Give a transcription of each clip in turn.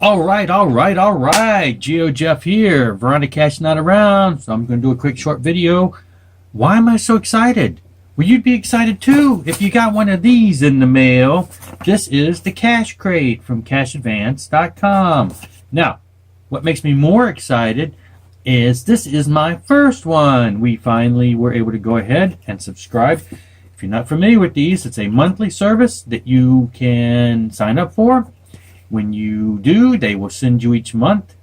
All right. GeoJeff here. Veronica Cache not around, so I'm going to do a quick short video. Why am I so excited? Well, you'd be excited too if you got one of these in the mail. This is the Cache Crate from CacheAdvance.com. Now, what makes me more excited is this is my first one. We finally were able to go ahead and subscribe. If you're not familiar with these, it's a monthly service that you can sign up for. When you do, they will send you each month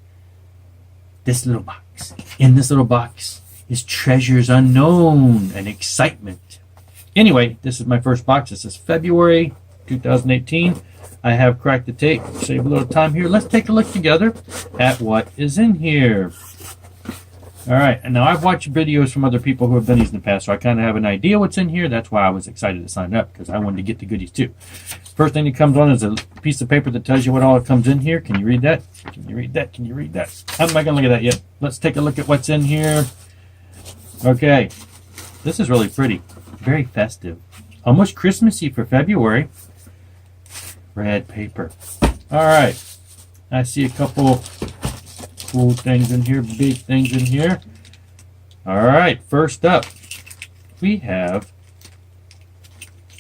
this little box. In this little box is treasures unknown and excitement. Anyway, this is my first box. This is February 2018. I have cracked the tape. Save a little time here. Let's take a look together at what is in here. All right, and now I've watched videos from other people who have done these in the past, so I kind of have an idea what's in here. That's why I was excited to sign up, because I wanted to get the goodies too. First thing that comes on is a piece of paper that tells you what all comes in here. Can you read that? Can you read that? Can you read that? I'm not going to look at that yet. Let's take a look at what's in here. Okay, this is really pretty. Very festive. Almost Christmassy for February. Red paper. All right, I see a couple cool things in here, big things in here. All right, first up, we have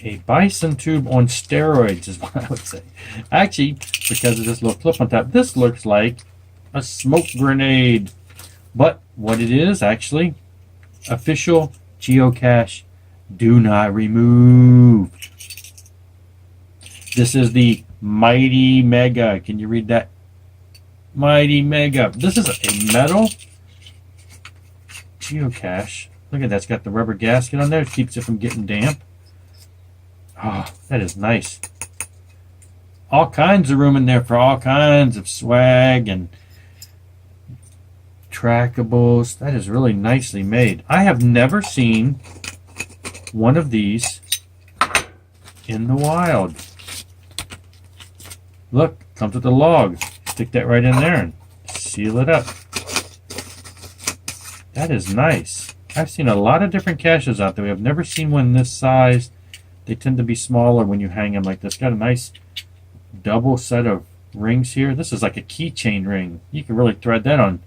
a bison tube on steroids, is what I would say. Actually, because of this little clip on top, this looks like a smoke grenade. But what it is, actually, official geocache, do not remove. This is the Mighty Mega. Can you read that? Mighty Mega. This is a metal geocache. Look at that. It's got the rubber gasket on there. It keeps it from getting damp. Oh, that is nice. All kinds of room in there for all kinds of swag and trackables. That is really nicely made. I have never seen one of these in the wild. Look, comes with a log. Stick that right in there and seal it up. That is nice. I've seen a lot of different caches out there. I've never seen one this size. They tend to be smaller when you hang them like this. Got a nice double set of rings here. This is like a keychain ring. You can really thread that on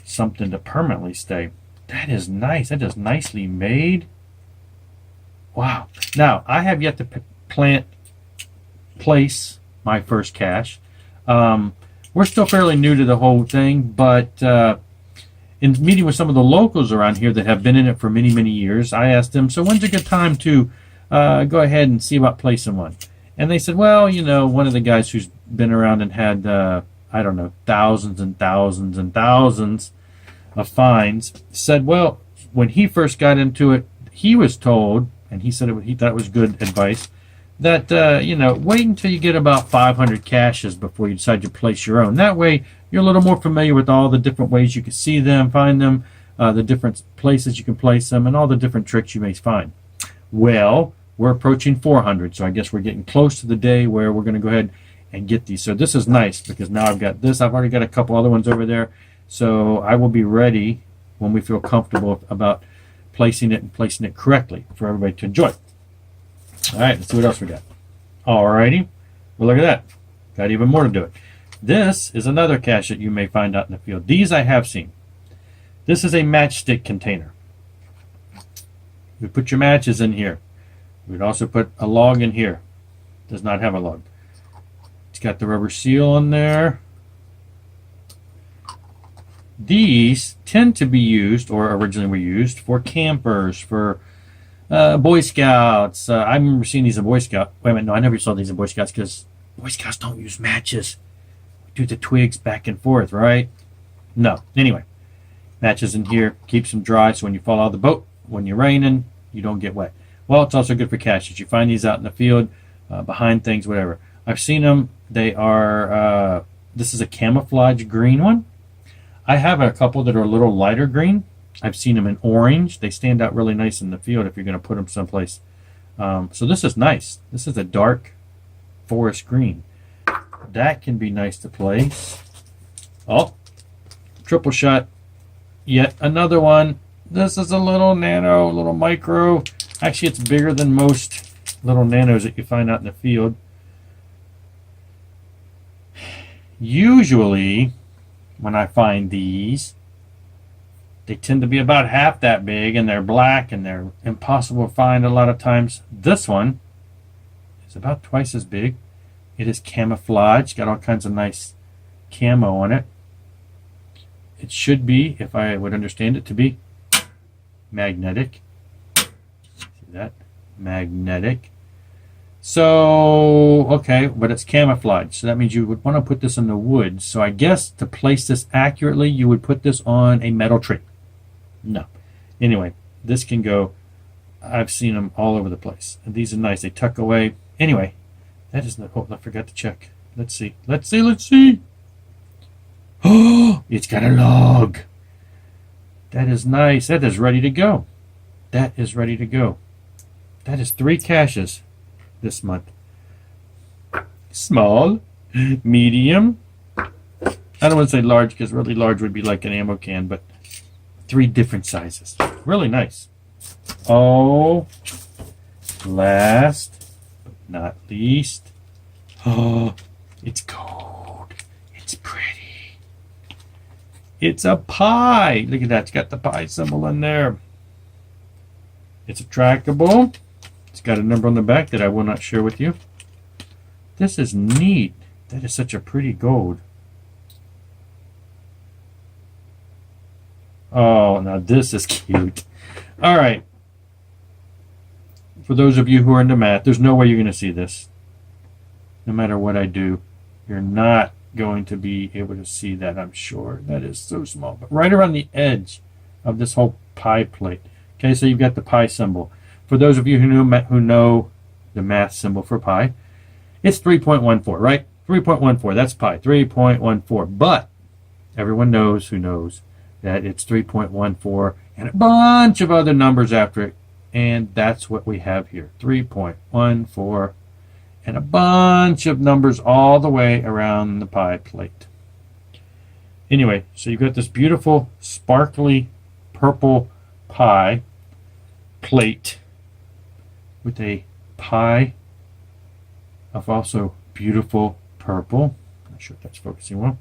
something to permanently stay. That is nice. That is nicely made. Wow. Now, I have yet to place my first cache. We're still fairly new to the whole thing, but in meeting with some of the locals around here that have been in it for many, many years, I asked them, so when's a good time to go ahead and see about placing one? And they said, well, you know, one of the guys who's been around and had, I don't know, thousands and thousands and thousands of finds said, well, when he first got into it, he was told, and he said he thought it was good advice, that, you know, wait until you get about 500 caches before you decide to place your own. That way, you're a little more familiar with all the different ways you can see them, find them, the different places you can place them, and all the different tricks you may find. Well, we're approaching 400, so I guess we're getting close to the day where we're going to go ahead and get these. So this is nice, because now I've got this. I've already got a couple other ones over there, so I will be ready when we feel comfortable about placing it and placing it correctly for everybody to enjoy. All right, let's see what else we got. Alrighty, well, look at that. Got even more to do it. This is another cache that you may find out in the field. These I have seen. This is a matchstick container. You put your matches in here. We'd also put a log in here. Does not have a log. It's got the rubber seal on there. These tend to be used, or originally were used, for campers, for Boy Scouts. I remember seeing these in Boy Scout. Wait a minute, no, I never saw these in Boy Scouts because Boy Scouts don't use matches. We do the twigs back and forth, right? No. Anyway, matches in here, keeps them dry so when you fall out of the boat, when you're raining, you don't get wet. Well, it's also good for caches. You find these out in the field, behind things, whatever. I've seen them. They are, this is a camouflage green one. I have a couple that are a little lighter green. I've seen them in orange. They stand out really nice in the field if you're going to put them someplace. So this is nice. This is a dark forest green. That can be nice to place. Oh, triple shot. Yet another one. This is a little nano, little micro. Actually, it's bigger than most little nanos that you find out in the field. usually when I find these, they tend to be about half that big, and they're black, and they're impossible to find a lot of times. This one is about twice as big. It is camouflage, got all kinds of nice camo on it. It should be, if I would understand it to be, magnetic. See that? Magnetic. So, okay, but it's camouflage. So that means you would want to put this in the woods. So I guess to place this accurately, you would put this on a metal tree. No. Anyway, this can go, I've seen them all over the place. And these are nice. They tuck away. Anyway, that is not, oh, I forgot to check. Let's see. Let's see. Let's see. Oh, it's got a log. That is nice. That is ready to go. That is ready to go. That is 3 caches this month. Small, medium. I don't want to say large because really large would be like an ammo can, but 3 different sizes. Really nice. Oh, last but not least. Oh, it's gold. It's pretty. It's a pie. Look at that. It's got the pie symbol in there. It's a trackable. It's got a number on the back that I will not share with you. This is neat. That is such a pretty gold. Oh, now this is cute. All right. For those of you who are into math, there's no way you're going to see this. No matter what I do, you're not going to be able to see that, I'm sure. That is so small. But right around the edge of this whole pie plate. Okay, so you've got the pi symbol. For those of you who know the math symbol for pi, it's 3.14, right? 3.14, that's pi, 3.14. But everyone knows who knows that it's 3.14 and a bunch of other numbers after it. And that's what we have here, 3.14 and a bunch of numbers all the way around the pie plate. Anyway, so you've got this beautiful, sparkly, purple pie plate with a pie of also beautiful purple. Not sure if that's focusing well.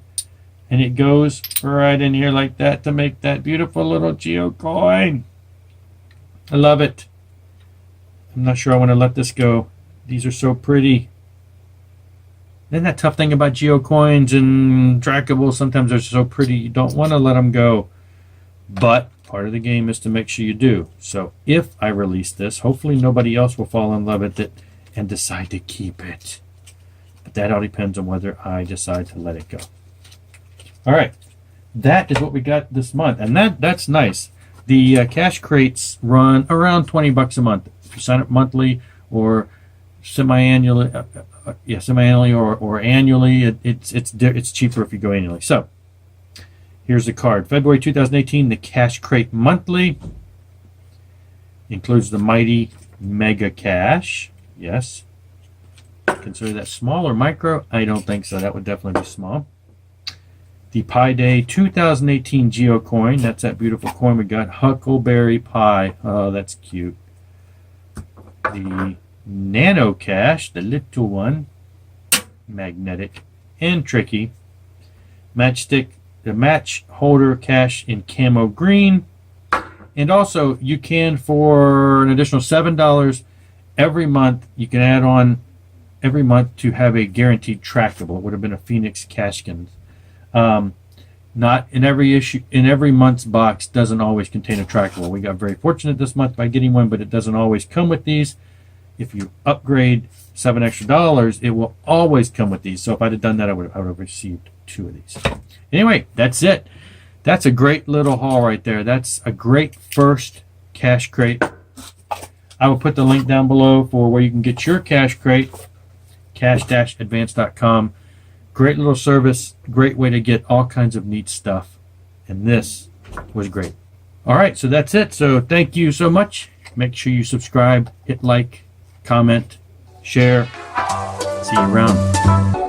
And it goes right in here like that to make that beautiful little geocoin. I love it. I'm not sure I want to let this go. These are so pretty. Isn't that tough thing about geocoins and trackables? Sometimes they're so pretty you don't want to let them go. But part of the game is to make sure you do. So if I release this, hopefully nobody else will fall in love with it and decide to keep it. But that all depends on whether I decide to let it go. All right. That is what we got this month. And that's nice. The cache crates run around $20 a month. If you sign up monthly or semi-annually, or annually, it's cheaper if you go annually. So here's the card. February 2018, the Cache Crate Monthly includes the mighty Mega Cache. Yes. Consider that small or micro? I don't think so. That would definitely be small. The Pi Day 2018 Geocoin. That's that beautiful coin we got. Huckleberry Pie. Oh, that's cute. The Nano Cache, the little one. Magnetic and tricky. Matchstick, the match holder cache in camo green. And also, you can, for an additional $7 every month, you can add on every month to have a guaranteed trackable. It would have been a Phoenix Cashkin. Not in every issue, in every month's box doesn't always contain a trackable. We got very fortunate this month by getting one, but it doesn't always come with these. If you upgrade $7 extra, it will always come with these. So if I'd have done that, I would have received 2 of these. Anyway, that's it. That's a great little haul right there. That's a great first cache crate. I will put the link down below for where you can get your cache crate, cache-advance.com. Great little service, great way to get all kinds of neat stuff. And this was great. All right, so that's it. So thank you so much. Make sure you subscribe, hit like, comment, share. See you around.